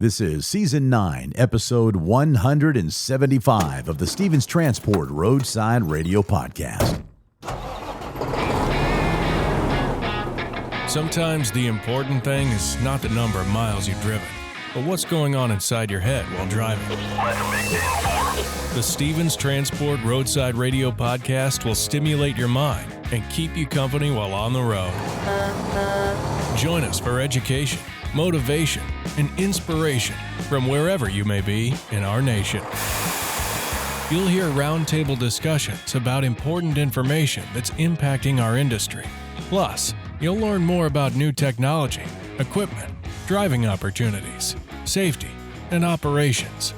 This is Season 9, Episode 175 of the Stevens Transport Roadside Radio Podcast. Sometimes the important thing is not the number of miles you've driven, but what's going on inside your head while driving. The Stevens Transport Roadside Radio Podcast will stimulate your mind and keep you company while on the road. Join us for education, motivation, and inspiration from wherever you may be in our nation. You'll hear roundtable discussions about important information that's impacting our industry. Plus, you'll learn more about new technology, equipment, driving opportunities, safety, and operations.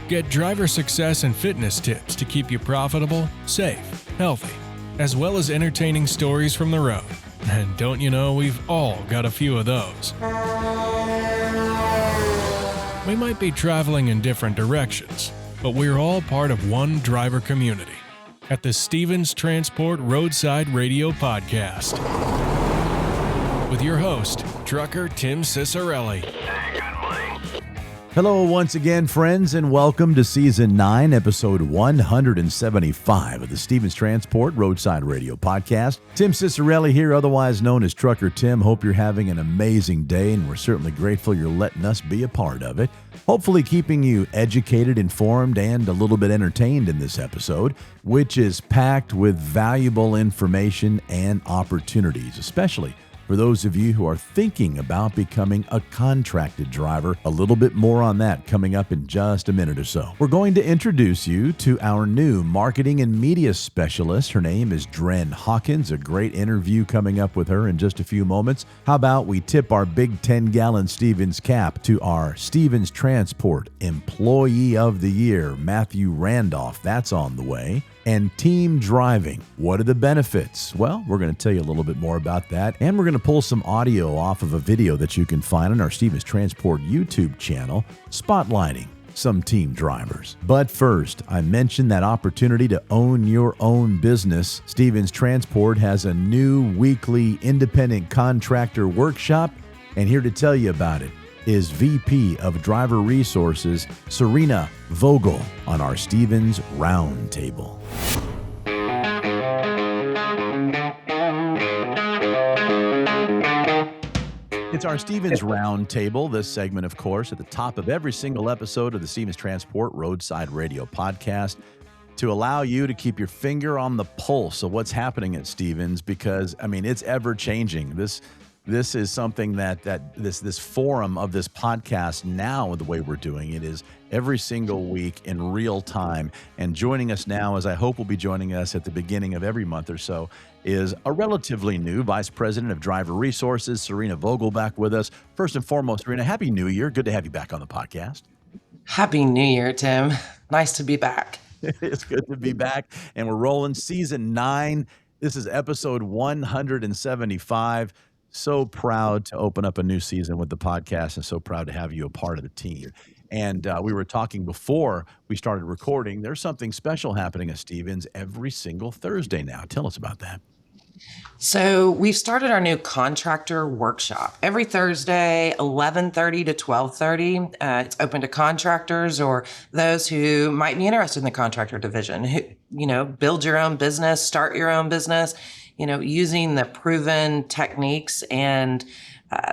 Get driver success and fitness tips to keep you profitable, safe, healthy, as well as entertaining stories from the road. And don't you know, we've all got a few of those. We might be traveling in different directions, but we're all part of one driver community at the Stevens Transport Roadside Radio Podcast. With your host, trucker Tim Cicerelli. Hello once again, friends, and welcome to Season 9, Episode 175 of the Stevens Transport Roadside Radio Podcast. Tim Cicerelli here, otherwise known as Trucker Tim. Hope you're having an amazing day, and we're certainly grateful you're letting us be a part of it. Hopefully keeping you educated, informed, and a little bit entertained in this episode, which is packed with valuable information and opportunities, especially for those of you who are thinking about becoming a contracted driver. A little bit more on that coming up in just a minute or so. We're going to introduce you to our new marketing and media specialist. Her name is Dren Hawkins. A great interview coming up with her in just a few moments. How about we tip our big 10-gallon Stevens cap to our Stevens Transport Employee of the Year, Matthew Randolph. That's on the way. And team driving. What are the benefits? Well, we're going to tell you a little bit more about that, and we're going to pull some audio off of a video that you can find on our Stevens Transport YouTube channel, spotlighting some team drivers. But first, I mentioned that opportunity to own your own business. Stevens Transport has a new weekly Independent Contractor Workshop, and here to tell you about it is VP of Driver Resources, Serena Vogel, on our Stevens Roundtable. It's our Stevens Roundtable. This segment, of course, at the top of every single episode of the Stevens Transport Roadside Radio Podcast, to allow you to keep your finger on the pulse of what's happening at Stevens, because, I mean, it's ever changing. This is something that this forum of this podcast now, the way we're doing it, is every single week in real time. And joining us now, as I hope will be joining us at the beginning of every month or so, is a relatively new Vice President of Driver Resources, Serena Vogel, back with us. First and foremost, Serena, Happy New Year. Good to have you back on the podcast. Happy New Year, Tim. Nice to be back. It's good to be back. And we're rolling Season 9. This is Episode 175. So proud to open up a new season with the podcast, and so proud to have you a part of the team. And we were talking before we started recording. There's something special happening at Stevens every single Thursday now. Tell us about that. So we've started our new contractor workshop every Thursday, 11:30 to 12:30. It's open to contractors or those who might be interested in the contractor division, who, build your own business, start your own business, using the proven techniques and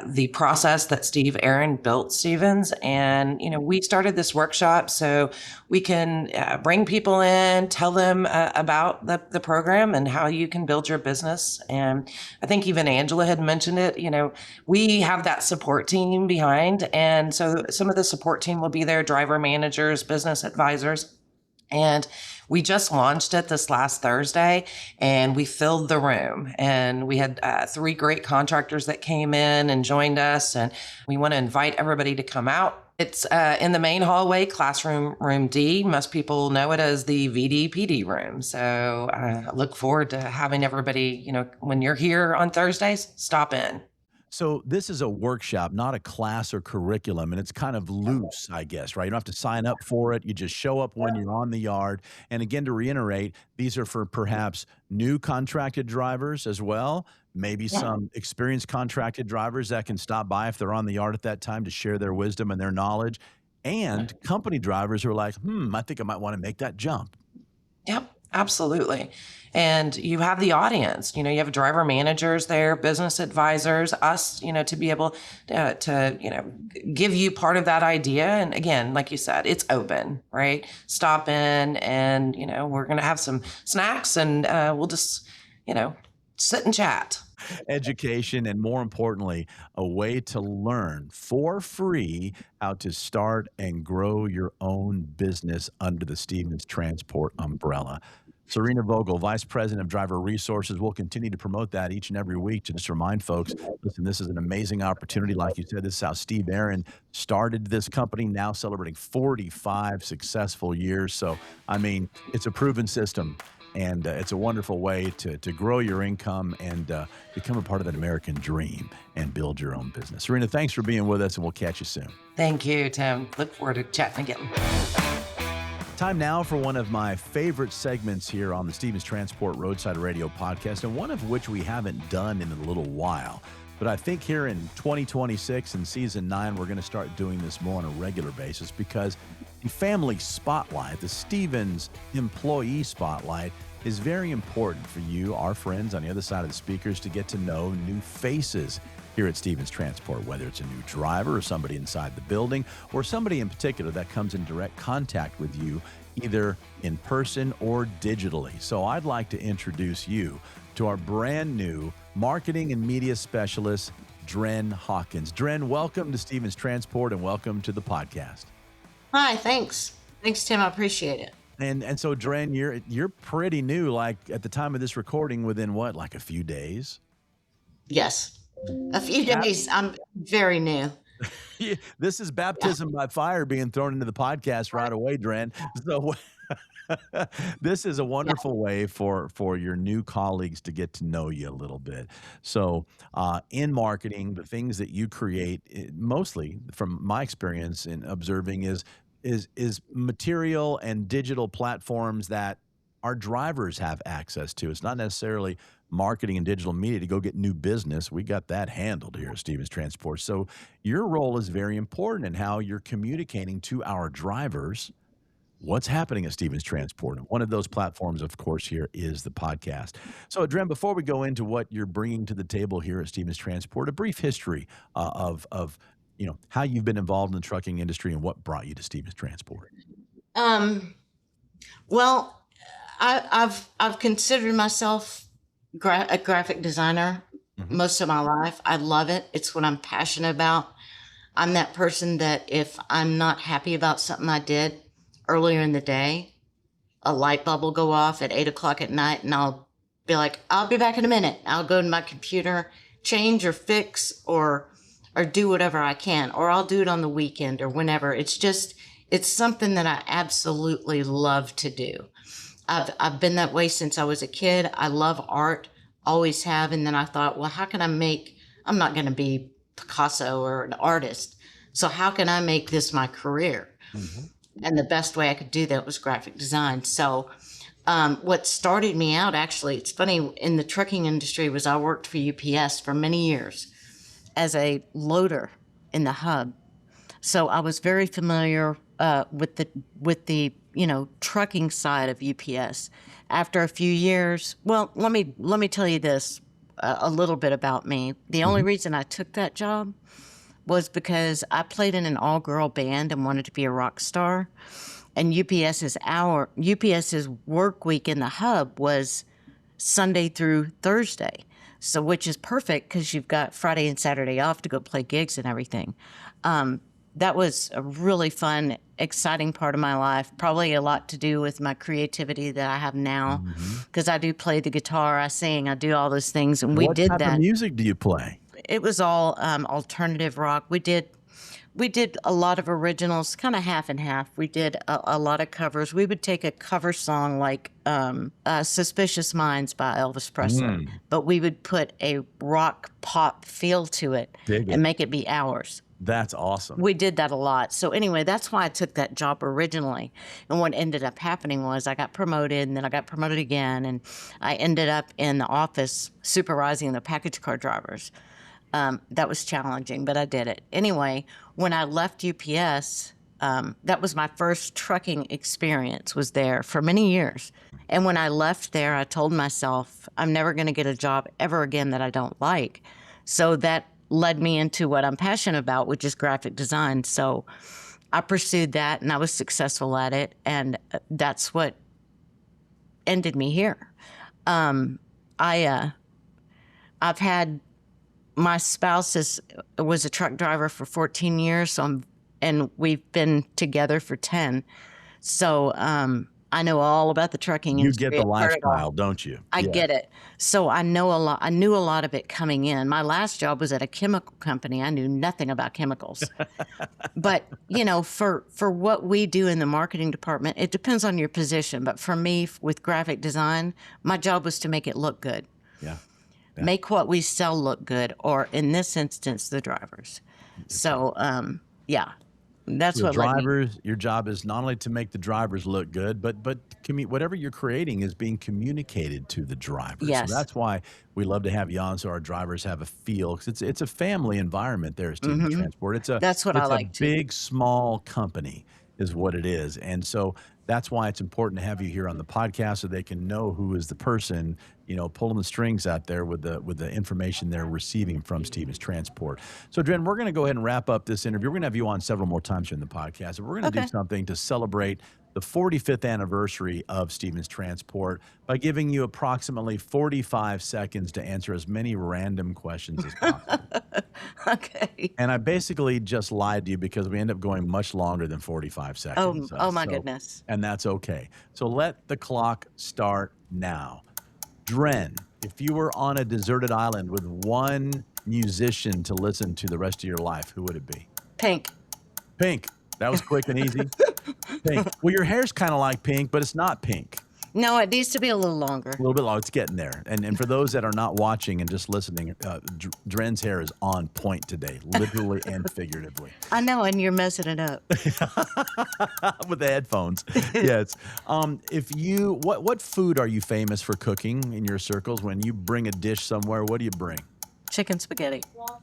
the process that Steve Aaron built Stevens. And, we started this workshop so we can bring people in, tell them about the program and how you can build your business. And I think even Angela had mentioned it, we have that support team behind. And so some of the support team will be there, driver managers, business advisors. And we just launched it this last Thursday, and we filled the room. And we had 3 great contractors that came in and joined us. And we want to invite everybody to come out. It's in the main hallway, classroom room D. Most people know it as the VDPD room. So I look forward to having everybody, when you're here on Thursdays, stop in. So this is a workshop, not a class or curriculum, and it's kind of loose, I guess, right? You don't have to sign up for it. You just show up when you're on the yard. And again, to reiterate, these are for perhaps new contracted drivers as well, maybe some experienced contracted drivers that can stop by if they're on the yard at that time to share their wisdom and their knowledge, and company drivers who are like, I think I might want to make that jump. Yep, absolutely. And you have the audience, you have driver managers there, business advisors, us, to be able to give you part of that idea. And again, like you said, it's open, right? Stop in and, we're going to have some snacks and we'll just, sit and chat. Education, and more importantly, a way to learn for free how to start and grow your own business under the Stevens Transport umbrella. Serena Vogel, Vice President of Driver Resources, will continue to promote that each and every week to just remind folks, listen, this is an amazing opportunity. Like you said, this is how Steve Aaron started this company, now celebrating 45 successful years. So, it's a proven system. And it's a wonderful way to grow your income and become a part of that American dream and build your own business. Serena, thanks for being with us, and we'll catch you soon. Thank you, Tim. Look forward to chatting again. Time now for one of my favorite segments here on the Stevens Transport Roadside Radio podcast, and one of which we haven't done in a little while. But I think here in 2026 and season 9, we're going to start doing this more on a regular basis, because the family spotlight, the Stevens employee spotlight, is very important for you, our friends on the other side of the speakers, to get to know new faces here at Stevens Transport, whether it's a new driver or somebody inside the building or somebody in particular that comes in direct contact with you, either in person or digitally. So I'd like to introduce you to our brand new marketing and media specialist, Dren Hawkins. Dren, welcome to Stevens Transport and welcome to the podcast. Hi, thanks. Thanks, Tim. I appreciate it. And so, Dren, you're pretty new, like at the time of this recording, within what, like a few days? Yes. A few days. I'm very new. Yeah, this is baptism by fire being thrown into the podcast right away, Dren. So this is a wonderful way for your new colleagues to get to know you a little bit. So in marketing, the things that you create, mostly from my experience in observing, is material and digital platforms that our drivers have access to. It's not necessarily marketing and digital media to go get new business. We got that handled here at Stevens Transport. So your role is very important in how you're communicating to our drivers what's happening at Stevens Transport. And one of those platforms, of course, here is the podcast. So, Dren, before we go into what you're bringing to the table here at Stevens Transport, a brief history of how you've been involved in the trucking industry and what brought you to Stevens Transport. Well, I've considered myself a graphic designer most of my life. I love it. It's what I'm passionate about. I'm that person that if I'm not happy about something I did earlier in the day, a light bulb will go off at 8:00 at night, and I'll be like, I'll be back in a minute. I'll go to my computer, change or fix or do whatever I can, or I'll do it on the weekend or whenever. It's something that I absolutely love to do. I've been that way since I was a kid. I love art, always have. And then I thought, well, how can I'm not going to be Picasso or an artist. So how can I make this my career? And the best way I could do that was graphic design. So what started me out, actually, it's funny, in the trucking industry was I worked for UPS for many years as a loader in the hub. So I was very familiar with the trucking side of UPS. After a few years, well, let me tell you this a little bit about me. The only reason I took that job was because I played in an all-girl band and wanted to be a rock star. And UPS's work week in the hub was Sunday through Thursday. So, which is perfect because you've got Friday and Saturday off to go play gigs and everything. That was a really fun, exciting part of my life. Probably a lot to do with my creativity that I have now, because I do play the guitar, I sing, I do all those things, and we did that. What type of music do you play? It was all alternative rock. We we did a lot of originals, kind of half and half. We did a lot of covers. We would take a cover song like Suspicious Minds by Elvis Presley, but we would put a rock pop feel to it and make it be ours. That's awesome. We did that a lot. So anyway, that's why I took that job originally. And what ended up happening was I got promoted, and then I got promoted again, and I ended up in the office supervising the package car drivers. That was challenging, but I did it. Anyway, when I left UPS, that was my first trucking experience, was there for many years. And when I left there, I told myself, I'm never going to get a job ever again that I don't like. So that led me into what I'm passionate about, which is graphic design. So I pursued that, and I was successful at it, and that's what ended me here. I've had, my spouse was a truck driver for 14 years, and we've been together for 10. So I know all about the trucking industry. You get the lifestyle, don't you? I get it. So I know a lot. I knew a lot of it coming in. My last job was at a chemical company. I knew nothing about chemicals. But, for what we do in the marketing department, it depends on your position. But for me, with graphic design, my job was to make it look good. Yeah. Make what we sell look good, or in this instance, the drivers. So, that's what drivers. Your job is not only to make the drivers look good, but whatever you're creating is being communicated to the drivers. Yes. So that's why we love to have you on, so our drivers have a feel, because it's a family environment there at Stevens Transport. That's what I like too. It's a big, small company is what it is, and so that's why it's important to have you here on the podcast, so they can know who is the person, pulling the strings out there with the information they're receiving from Stevens Transport. So, Dren, we're going to go ahead and wrap up this interview. We're going to have you on several more times during the podcast. And we're going to do something to celebrate the 45th anniversary of Stevens Transport by giving you approximately 45 seconds to answer as many random questions as possible. Okay. And I basically just lied to you because we end up going much longer than 45 seconds. Oh my goodness. And that's okay. So let the clock start now. Dren, if you were on a deserted island with one musician to listen to the rest of your life, who would it be? Pink. Pink. That was quick and easy. Pink. Well, your hair's kind of like Pink, but it's not pink. No, it needs to be a little longer. A little bit long. It's getting there. And for those that are not watching and just listening, Dren's hair is on point today, literally and figuratively. I know, and you're messing it up. With the headphones. Yes. What food are you famous for cooking in your circles? When you bring a dish somewhere, what do you bring? Chicken spaghetti.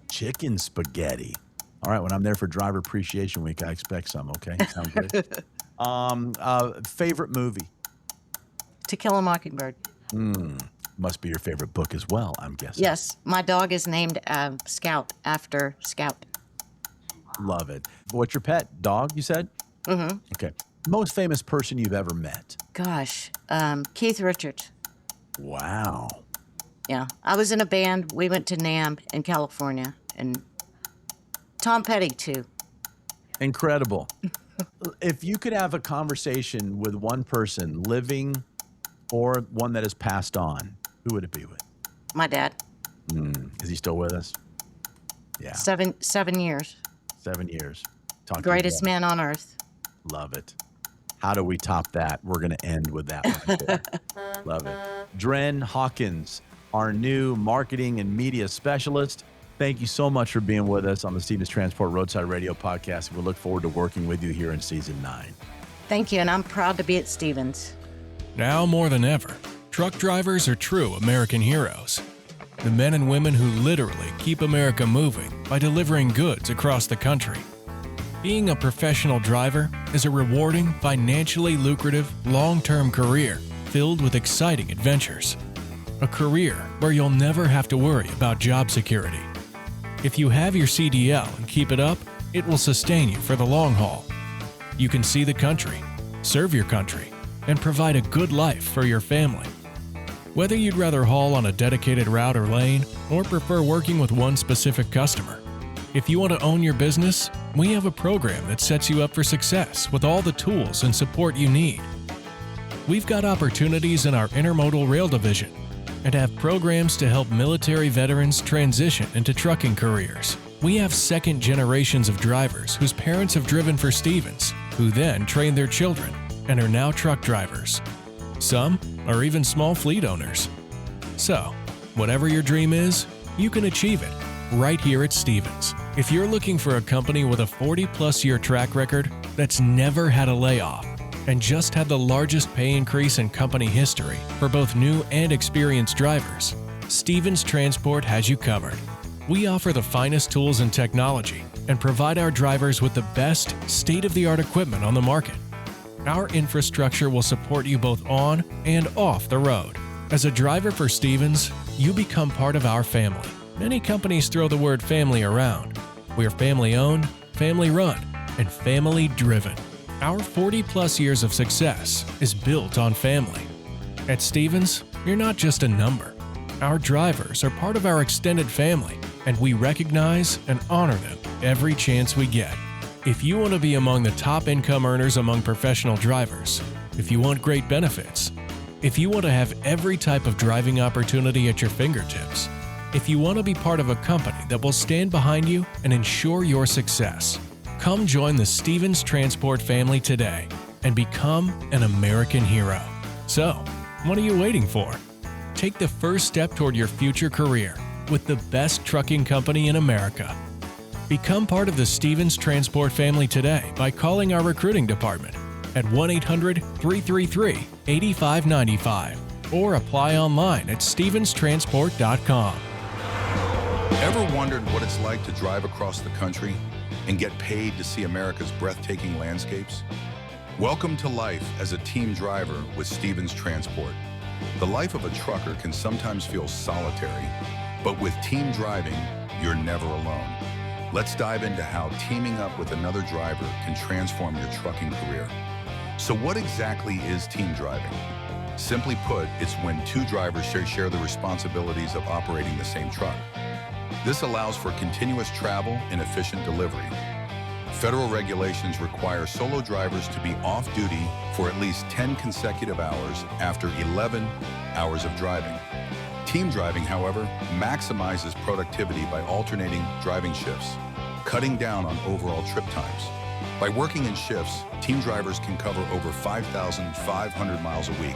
Chicken spaghetti. All right. When I'm there for Driver Appreciation Week, I expect some. Okay. Sound good. Favorite movie? To Kill a Mockingbird. Must be your favorite book as well, I'm guessing. Yes. My dog is named Scout after Scout. Love it. What's your pet? Dog, you said? Mm-hmm. Okay. Most famous person you've ever met? Gosh. Keith Richards. Wow. Yeah. I was in a band. We went to NAMM in California. And Tom Petty, too. Incredible. If you could have a conversation with one person, living or one that has passed on, who would it be with? My dad. Is he still with us? Yeah. 7 years. 7 years. Greatest man on earth. Love it. How do we top that? We're going to end with that right there. Love it. Dren Hawkins, our new marketing and media specialist. Thank you so much for being with us on the Stevens Transport Roadside Radio podcast. We look forward to working with you here in season 9. Thank you, and I'm proud to be at Stevens. Now more than ever, truck drivers are true American heroes. The men and women who literally keep America moving by delivering goods across the country. Being a professional driver is a rewarding, financially lucrative, long-term career filled with exciting adventures. A career where you'll never have to worry about job security. If you have your CDL and keep it up, it will sustain you for the long haul. You can see the country, serve your country, and provide a good life for your family. Whether you'd rather haul on a dedicated route or lane, or prefer working with one specific customer, if you want to own your business, we have a program that sets you up for success with all the tools and support you need. We've got opportunities in our intermodal rail division and have programs to help military veterans transition into trucking careers. We have second generations of drivers whose parents have driven for Stevens, who then trained their children and are now truck drivers. Some are even small fleet owners. So, whatever your dream is, you can achieve it right here at Stevens. If you're looking for a company with a 40-plus year track record that's never had a layoff and just had the largest pay increase in company history for both new and experienced drivers, Stevens Transport has you covered. We offer the finest tools and technology and provide our drivers with the best state-of-the-art equipment on the market. Our infrastructure will support you both on and off the road. As a driver for Stevens, you become part of our family. Many companies throw the word family around. We are family-owned, family-run, and family-driven. Our 40-plus years of success is built on family. At Stevens, you're not just a number. Our drivers are part of our extended family, and we recognize and honor them every chance we get. If you want to be among the top income earners among professional drivers, if you want great benefits, if you want to have every type of driving opportunity at your fingertips, if you want to be part of a company that will stand behind you and ensure your success, come join the Stevens Transport family today and become an American hero. So, what are you waiting for? Take the first step toward your future career with the best trucking company in America. Become part of the Stevens Transport family today by calling our recruiting department at 1-800-333-8595 or apply online at stevenstransport.com. Ever wondered what it's like to drive across the country and get paid to see America's breathtaking landscapes? Welcome to life as a team driver with Stevens Transport. The life of a trucker can sometimes feel solitary, but with team driving, you're never alone. Let's dive into how teaming up with another driver can transform your trucking career. So what exactly is team driving? Simply put, it's when two drivers share the responsibilities of operating the same truck. This allows for continuous travel and efficient delivery. Federal regulations require solo drivers to be off duty for at least 10 consecutive hours after 11 hours of driving. Team driving, however, maximizes productivity by alternating driving shifts, cutting down on overall trip times. By working in shifts, team drivers can cover over 5,500 miles a week.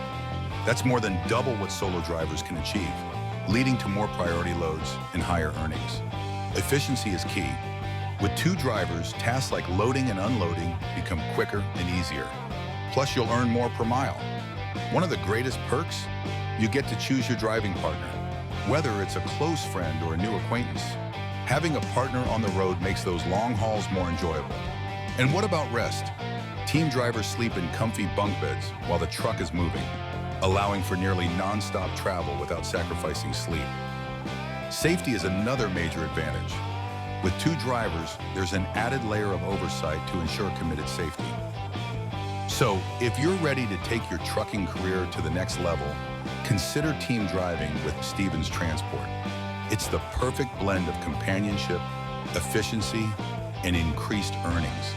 That's more than double what solo drivers can achieve, leading to more priority loads and higher earnings. Efficiency is key. With two drivers, tasks like loading and unloading become quicker and easier. Plus, you'll earn more per mile. One of the greatest perks? You get to choose your driving partner, whether it's a close friend or a new acquaintance. Having a partner on the road makes those long hauls more enjoyable. And what about rest? Team drivers sleep in comfy bunk beds while the truck is moving, allowing for nearly non-stop travel without sacrificing sleep. Safety is another major advantage. With two drivers, there's an added layer of oversight to ensure committed safety. So, if you're ready to take your trucking career to the next level, consider team driving with Stevens Transport. It's the perfect blend of companionship, efficiency, and increased earnings.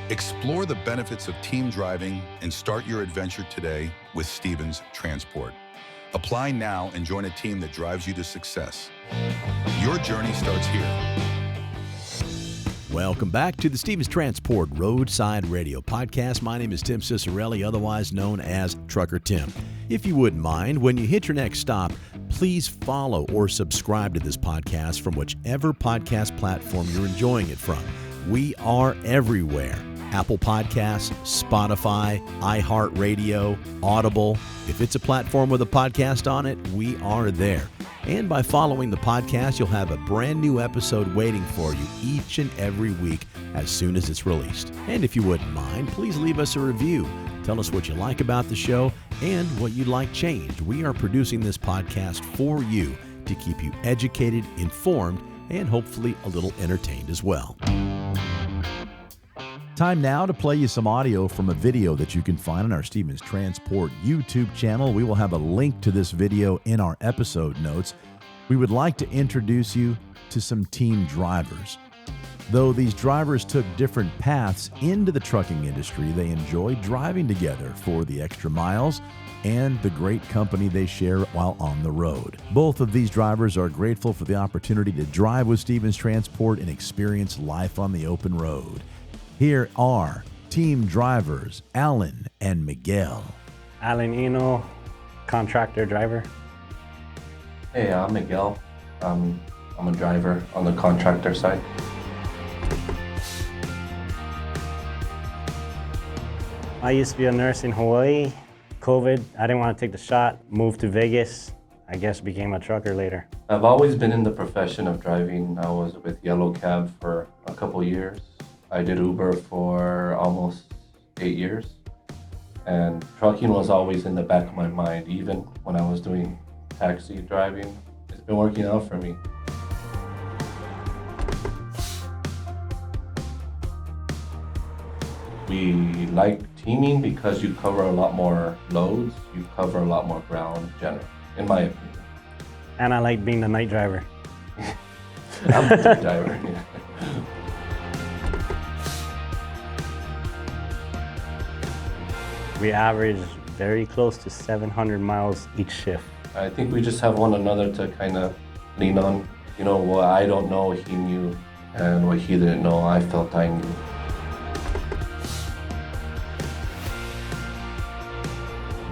Explore the benefits of team driving and start your adventure today with Stevens Transport. Apply now and join a team that drives you to success. Your journey starts here. Welcome back to the Stevens Transport Roadside Radio Podcast. My name is Tim Cicerelli, otherwise known as Trucker Tim. If you wouldn't mind, when you hit your next stop, please follow or subscribe to this podcast from whichever podcast platform you're enjoying it from. We are everywhere. Apple Podcasts, Spotify, iHeartRadio, Audible. If it's a platform with a podcast on it, we are there. And by following the podcast, you'll have a brand new episode waiting for you each and every week as soon as it's released. And if you wouldn't mind, please leave us a review. Tell us what you like about the show and what you'd like changed. We are producing this podcast for you to keep you educated, informed, and hopefully a little entertained as well. Time now to play you some audio from a video that you can find on our Stevens Transport YouTube channel. We will have a link to this video in our episode notes. We would like to introduce you to some team drivers. Though these drivers took different paths into the trucking industry, they enjoy driving together for the extra miles and the great company they share while on the road. Both of these drivers are grateful for the opportunity to drive with Stevens Transport and experience life on the open road. Here are team drivers Alan and Miguel. Alan Eno, contractor driver. Hey, I'm Miguel. I'm a driver on the contractor side. I used to be a nurse in Hawaii. COVID, I didn't want to take the shot. Moved to Vegas. I guess became a trucker later. I've always been in the profession of driving. I was with Yellow Cab for a couple years. I did Uber for almost 8 years. And trucking was always in the back of my mind, even when I was doing taxi driving. It's been working out for me. We like teaming because you cover a lot more loads, you cover a lot more ground generally, in my opinion. And I like being the night driver. I'm a day driver, yeah. We average very close to 700 miles each shift. I think we just have one another to kind of lean on. You know, what I don't know, he knew, and what he didn't know, I felt I knew.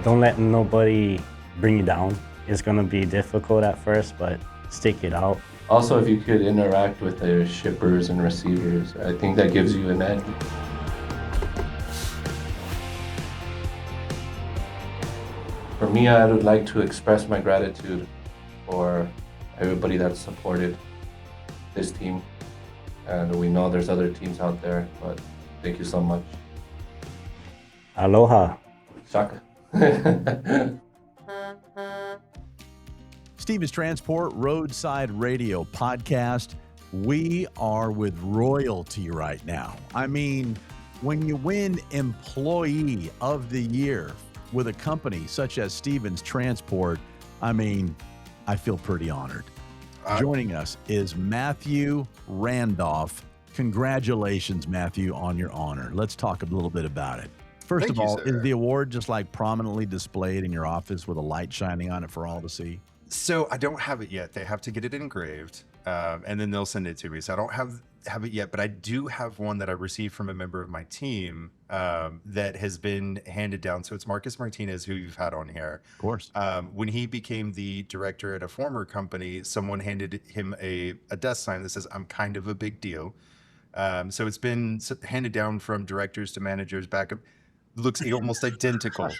Don't let nobody bring you down. It's gonna be difficult at first, but stick it out. Also, if you could interact with the shippers and receivers, I think that gives you an edge. For me, I would like to express my gratitude for everybody that supported this team. And we know there's other teams out there, but thank you so much. Aloha. Shaka. Stevens Transport Roadside Radio Podcast. We are with royalty right now. I mean, when you win Employee of the Year with a company such as Stevens Transport, I mean, I feel pretty honored. Joining us is Matthew Randolph. Congratulations, Matthew, on your honor. Let's talk a little bit about it. First of all, is the award just like prominently displayed in your office with a light shining on it for all to see? So I don't have it yet. They have to get it engraved, and then they'll send it to me. So I don't have it yet, but I do have one that I received from a member of my team that has been handed down. So it's Marcus Martinez, who you've had on here. Of course. When he became the director at a former company, someone handed him a desk sign that says, "I'm kind of a big deal." So it's been handed down from directors to managers back up. Looks almost identical.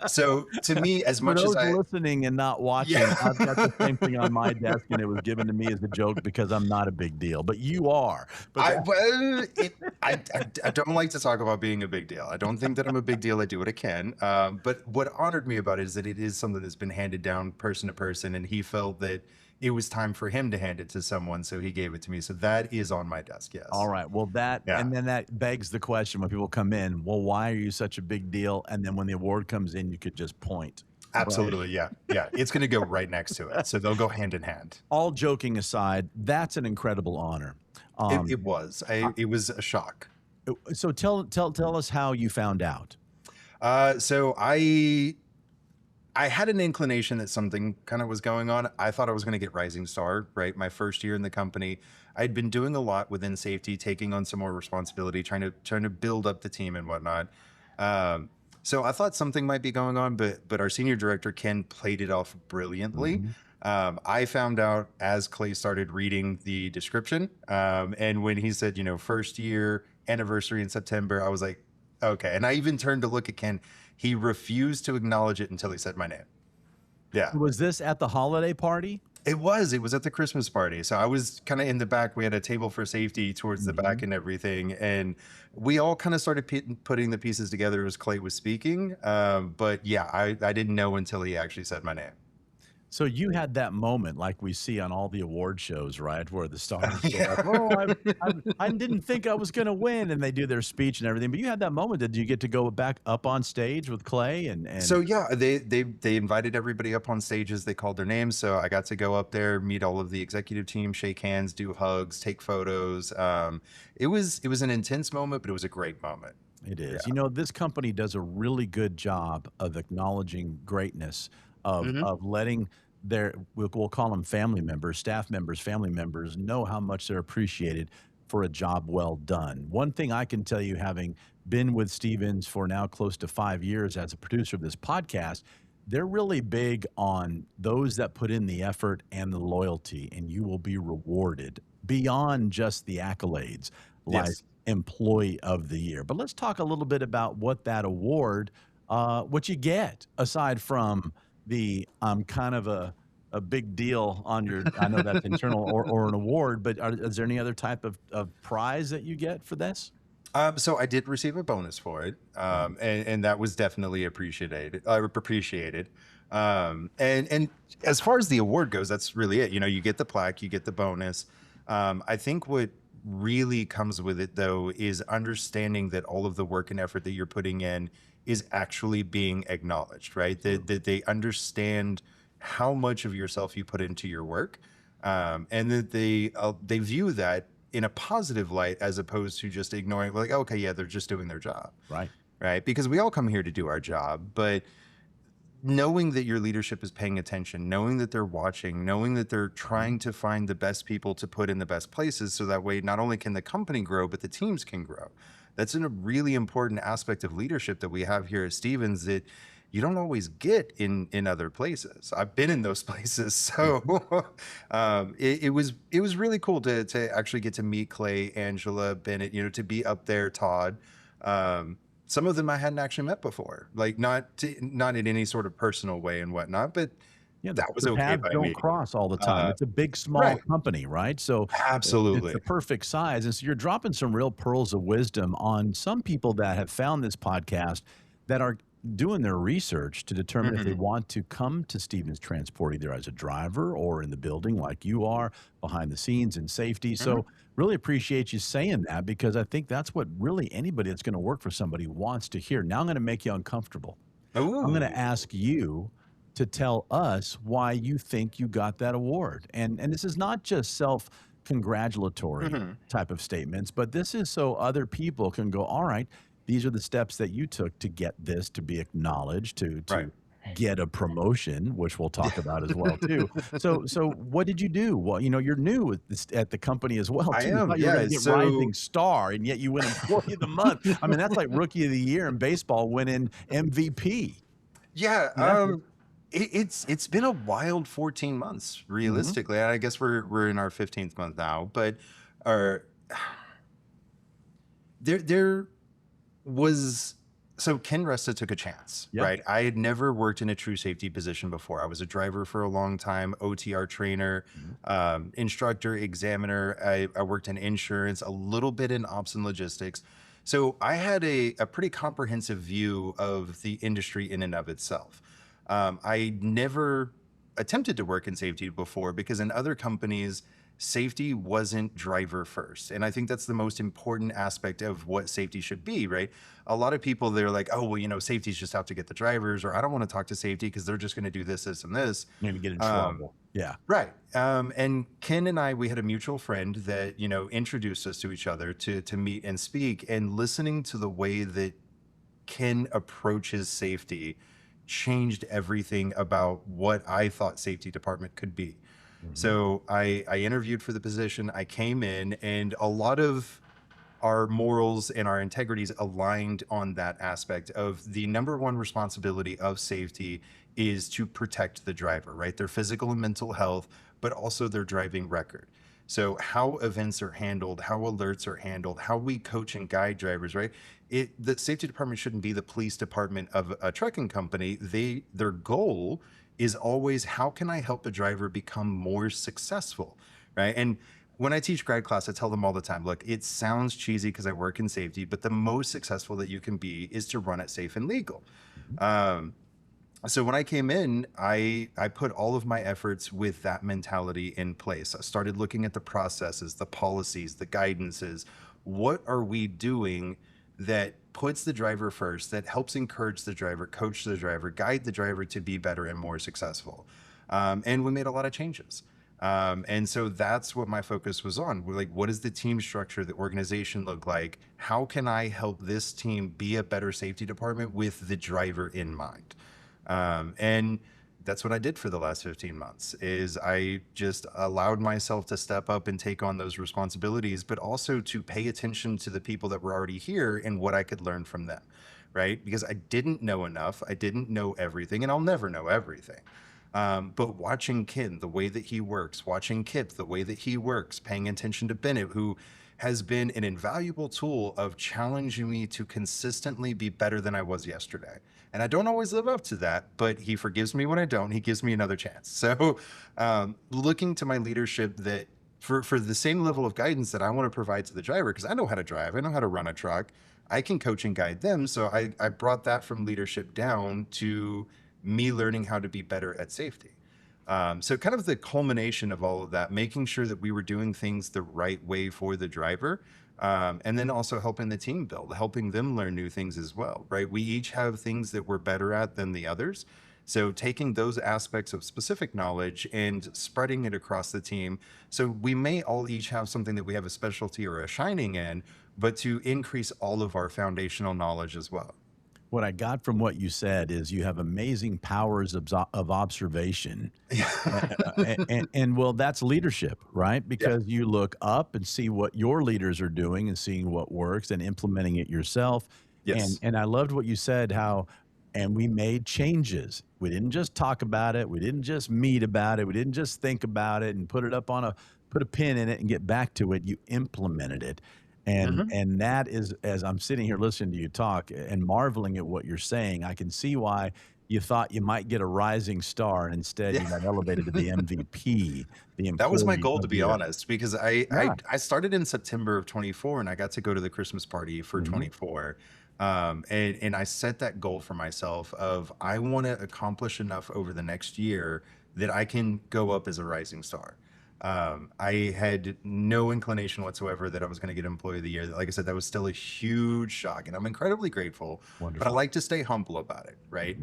So to me, as much as I listening and not watching, yeah. I've got the same thing on my desk, and it was given to me as a joke because I'm not a big deal, but you are. But I don't like to talk about being a big deal. I don't think that I'm a big deal. I do what I can. But what honored me about it is that it is something that's been handed down person to person, and he felt that it was time for him to hand it to someone, so he gave it to me. So that is on my desk, yes. All right. Well, and then that begs the question when people come in, well, why are you such a big deal? And then when the award comes in, you could just point. Absolutely, right? Yeah. It's going to go right next to it. So they'll go hand in hand. All joking aside, that's an incredible honor. It was. It was a shock. So tell us how you found out. So I had an inclination that something kind of was going on. I thought I was going to get Rising Star, right? My first year in the company, I'd been doing a lot within safety, taking on some more responsibility, trying to build up the team and whatnot. So I thought something might be going on, but our senior director, Ken, played it off brilliantly. Mm-hmm. I found out as Clay started reading the description. And when he said, first year anniversary in September, I was like, okay. And I even turned to look at Ken. He refused to acknowledge it until he said my name. Yeah. Was this at the holiday party? It was at the Christmas party. So I was kind of in the back. We had a table for safety towards the back and everything. And we all kind of started putting the pieces together as Clay was speaking. But yeah, I didn't know until he actually said my name. So you had that moment like we see on all the award shows, right? Where the stars go like, oh, I didn't think I was going to win. And they do their speech and everything. But you had that moment. Did you get to go back up on stage with Clay? So yeah, they invited everybody up on stages. They called their names, so I got to go up there, meet all of the executive team, shake hands, do hugs, take photos. It was an intense moment, but it was a great moment. It is. Yeah. You know, this company does a really good job of acknowledging greatness, of letting their, we'll call them family members, staff members, family members, know how much they're appreciated for a job well done. One thing I can tell you, having been with Stevens for now close to 5 years as a producer of this podcast, they're really big on those that put in the effort and the loyalty, and you will be rewarded beyond just the accolades, like Yes. Employee of the Year. But let's talk a little bit about what that award, what you get aside from the kind of a big deal on your, I know that's internal or an award, but is there any other type of prize that you get for this? So I did receive a bonus for it, and that was definitely appreciated. And as far as the award goes, that's really it. You know, you get the plaque, you get the bonus. I think what really comes with it, though, is understanding that all of the work and effort that you're putting in is actually being acknowledged, right? That they understand how much of yourself you put into your work, and that they view that in a positive light as opposed to just ignoring, like, okay, yeah, they're just doing their job. Right. Because we all come here to do our job, but knowing that your leadership is paying attention, knowing that they're watching, knowing that they're trying to find the best people to put in the best places, so that way not only can the company grow, but the teams can grow. That's a really important aspect of leadership that we have here at Stevens that you don't always get in other places. I've been in those places, so it was really cool to actually get to meet Clay, Angela, Bennett, you know, to be up there, Todd. Some of them I hadn't actually met before, like not in any sort of personal way and whatnot, but Yeah, that was the okay paths by don't me. cross all the time. It's a big, small right. company, right? So Absolutely. it's the perfect size. And so you're dropping some real pearls of wisdom on some people that have found this podcast that are doing their research to determine if they want to come to Stevens Transport, either as a driver or in the building like you are, behind the scenes in safety. So really appreciate you saying that, because I think that's what really anybody that's going to work for somebody wants to hear. Now I'm going to make you uncomfortable. I'm going to ask you to tell us why you think you got that award. And this is not just self-congratulatory type of statements, but this is so other people can go, all right, these are the steps that you took to get this, to be acknowledged, to get a promotion, which we'll talk about as well too. So what did you do? Well, you know, you're new at the company as well too. I am, You're gonna yeah. get Rising Star, and yet you win Employee of the Month. I mean, that's like Rookie of the Year in baseball winning MVP. Yeah. It's been a wild 14 months, realistically. I guess we're in our 15th month now, but there was, so Ken Resta took a chance, right? I had never worked in a true safety position before. I was a driver for a long time, OTR trainer, instructor, examiner. I worked in insurance, a little bit in ops and logistics. So I had a pretty comprehensive view of the industry in and of itself. I never attempted to work in safety before, because in other companies, safety wasn't driver first. And I think that's the most important aspect of what safety should be, right? A lot of people, they're like, oh, well, you know, safety's just out to get the drivers, or I don't want to talk to safety because they're just going to do this, this, and this. Maybe get in trouble. Yeah. Right. And Ken and I, we had a mutual friend that, you know, introduced us to each other to meet and speak, and listening to the way that Ken approaches safety changed everything about what I thought safety department could be. So I interviewed for the position. I came in, and a lot of our morals and our integrities aligned on that aspect of the number one responsibility of safety is to protect the driver, right? Their physical and mental health, but also their driving record. So how events are handled, how alerts are handled, how we coach and guide drivers, right? The safety department shouldn't be the police department of a trucking company. Their goal is always, how can I help the driver become more successful, right? And when I teach grad class, I tell them all the time, look, it sounds cheesy because I work in safety, but the most successful that you can be is to run it safe and legal. So when I came in, I put all of my efforts with that mentality in place. I started looking at the processes, the policies, the guidances. What are we doing that puts the driver first, that helps encourage the driver, coach the driver, guide the driver to be better and more successful? And we made a lot of changes. And so that's what my focus was on. We're like, what does the team structure, the organization look like? How can I help this team be a better safety department with the driver in mind? And that's what I did for the last 15 months is I just allowed myself to step up and take on those responsibilities, but also to pay attention to the people that were already here and what I could learn from them, right? Because I didn't know enough. I didn't know everything, and I'll never know everything. But watching Ken, the way that he works, watching Kip, the way that he works, paying attention to Bennett, who has been an invaluable tool of challenging me to consistently be better than I was yesterday. And I don't always live up to that, but he forgives me when I don't. He gives me another chance. So looking to my leadership that for the same level of guidance that I want to provide to the driver, because I know how to drive, I know how to run a truck, I can coach and guide them. So I brought that from leadership down to me learning how to be better at safety. So kind of the culmination of all of that, making sure that we were doing things the right way for the driver, and then also helping the team build, helping them learn new things as well, right? We each have things that we're better at than the others. So taking those aspects of specific knowledge and spreading it across the team. So we may all each have something that we have a specialty or a shining in, but to increase all of our foundational knowledge as well. What I got from what you said is you have amazing powers of observation. And well, that's leadership, right? Because you look up and see what your leaders are doing and seeing what works and implementing it yourself. Yes. And I loved what you said, and we made changes. We didn't just talk about it. We didn't just meet about it. We didn't just think about it and put a pin in it and get back to it. You implemented it. And that is, as I'm sitting here listening to you talk and marveling at what you're saying, I can see why you thought you might get a rising star, and instead you got elevated to the MVP. That was my goal, to be honest, because I started in September of 24, and I got to go to the Christmas party for 24. And I set that goal for myself of I want to accomplish enough over the next year that I can go up as a rising star. I had no inclination whatsoever that I was going to get Employee of the Year. Like I said, that was still a huge shock, and I'm incredibly grateful. Wonderful. But I like to stay humble about it, right?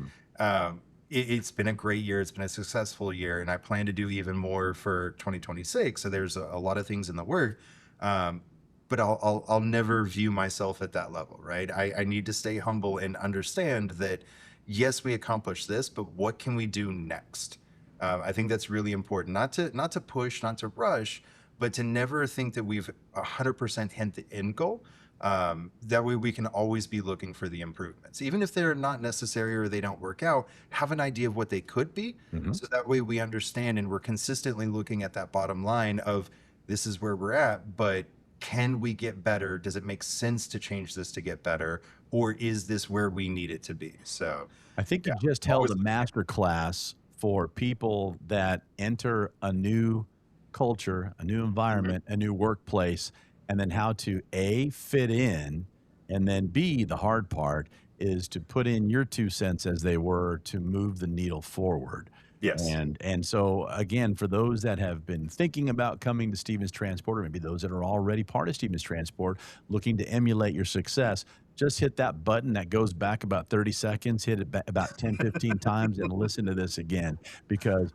It's been a great year. It's been a successful year, and I plan to do even more for 2026. So there's a lot of things in the work, but I'll never view myself at that level, right? I need to stay humble and understand that, yes, we accomplished this, but what can we do next? I think that's really important, not to push, not to rush, but to never think that we've 100% hit the end goal. That way we can always be looking for the improvements. Even if they're not necessary or they don't work out, have an idea of what they could be. So that way we understand and we're consistently looking at that bottom line of this is where we're at, but can we get better? Does it make sense to change this to get better? Or is this where we need it to be? So I think you just held a master class for people that enter a new culture, a new environment, a new workplace, and then how to A, fit in, and then B, the hard part is to put in your 2 cents as they were to move the needle forward. Yes. And so again, for those that have been thinking about coming to Stevens Transport, or maybe those that are already part of Stevens Transport, looking to emulate your success, just hit that button that goes back about 30 seconds, hit it about 10, 15 times, and listen to this again. Because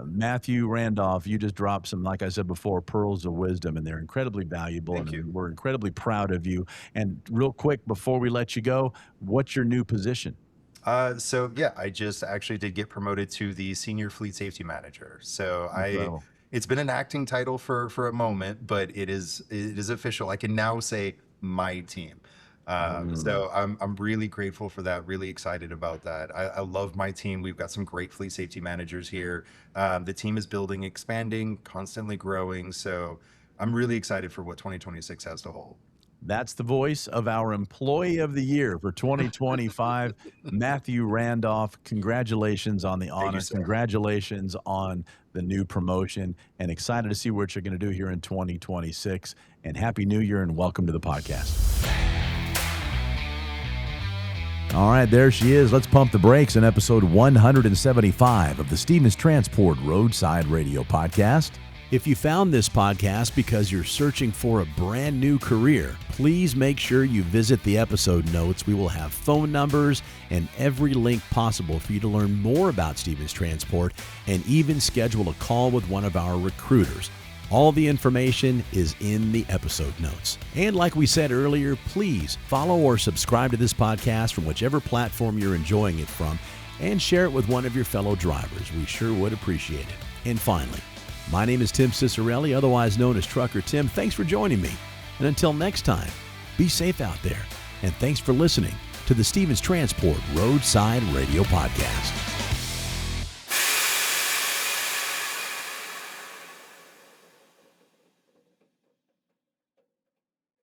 Matthew Randolph, you just dropped some, like I said before, pearls of wisdom, and they're incredibly valuable. Thank you. We're incredibly proud of you. And real quick, before we let you go, what's your new position? So I just actually did get promoted to the Senior Fleet Safety Manager. So it's been an acting title for a moment, but it is official. I can now say my team. So I'm really grateful for that. Really excited about that. I love my team. We've got some great fleet safety managers here. The team is building, expanding, constantly growing. So I'm really excited for what 2026 has to hold. That's the voice of our Employee of the Year for 2025, Matthew Randolph. Congratulations on the honor. Congratulations on the new promotion, and excited to see what you're going to do here in 2026. And Happy New Year and welcome to the podcast. All right, there she is. Let's pump the brakes in episode 175 of the Stevens Transport Roadside Radio Podcast. If you found this podcast because you're searching for a brand new career, please make sure you visit the episode notes. We will have phone numbers and every link possible for you to learn more about Stevens Transport and even schedule a call with one of our recruiters. All the information is in the episode notes. And like we said earlier, please follow or subscribe to this podcast from whichever platform you're enjoying it from and share it with one of your fellow drivers. We sure would appreciate it. And finally, my name is Tim Cicerelli, otherwise known as Trucker Tim. Thanks for joining me. And until next time, be safe out there. And thanks for listening to the Stevens Transport Roadside Radio Podcast.